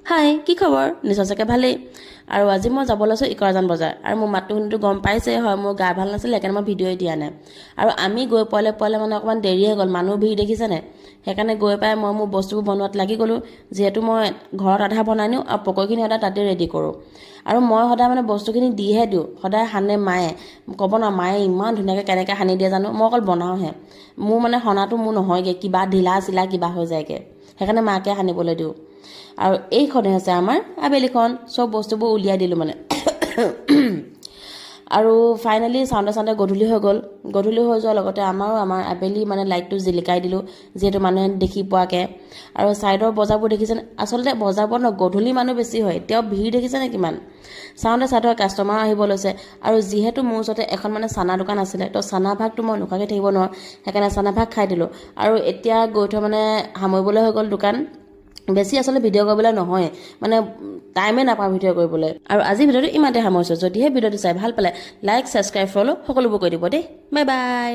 হাই কি খবৰ নিশ্চয় চাগে ভালেই আৰু আজি মই যাব লৈছোঁ ইকৰাজান বজাৰ আৰু মোৰ মাতটো শুনিতো গম পাইছে হয় মোৰ গা ভাল নাছিল সেইকাৰণে মই ভিডিঅ' দিয়া নাই আৰু আমি গৈ পোৱালে মানে অকণমান দেৰি হৈ গ'ল মানুহ ভিৰ দেখিছেনে সেইকাৰণে গৈ পাই মই মোৰ বস্তুবোৰ বনোৱাত লাগি গ'লোঁ যিহেতু মই ঘৰত আধা বনাই নিওঁ আৰু পকৰীখিনি সদায় তাতে ৰেডি কৰোঁ আৰু মই সদায় মানে বস্তুখিনি দিহে দিওঁ সদায় সানে মায়ে ক'ব ন মায়ে ইমান ধুনীয়াকৈ কেনেকৈ সানি দিয়ে জানো মই অকল বনাওঁহে মোৰ মানে সনাটো মোৰ নহয়গৈ কিবা ঢিলা চিলা কিবা হৈ যায়গৈ সেইকাৰণে মাকে সানিবলৈ দিওঁ আৰু এইখনে আছে আমাৰ আবেলিখন সব বস্তুবোৰ উলিয়াই দিলোঁ মানে আৰু ফাইনেলি চাওঁতে গধূলি হৈ গ'ল গধূলি হৈ যোৱাৰ লগতে আমাৰ আবেলি মানে লাইটটো জিলিকাই দিলোঁ যিহেতু মানুহে দেখি পোৱাকৈ আৰু ছাইডৰ বজাৰবোৰ দেখিছেনে আচলতে বজাৰবোৰ ন গধূলি মানুহ বেছি হয় এতিয়াও ভিৰ দেখিছেনে কিমান চাওঁতে ছাইডৰ কাষ্টমাৰ আহিব লৈছে আৰু যিহেতু মোৰ ওচৰতে এখন মানে চানা দোকান আছিলে তো চানা ভাগটো মই নোখোৱাকৈ থাকিব নোৱাৰোঁ সেইকাৰণে চানা ভাগ খাই দিলোঁ আৰু এতিয়া গৈ থৈ মানে সামৰিবলৈ হৈ গ'ল দোকান বেছি আচলতে ভিডিঅ' কৰিবলৈ নহয় মানে টাইমে নাপাওঁ ভিডিঅ' কৰিবলৈ আৰু আজি ভিডিঅ'টো ইমানতে সামৰিছোঁ যদিহে ভিডিঅ'টো চাই ভাল পালে লাইক ছাবস্ক্ৰাইব ফ'ল' সকলোবোৰ কৰি দিব দেই বাই বাই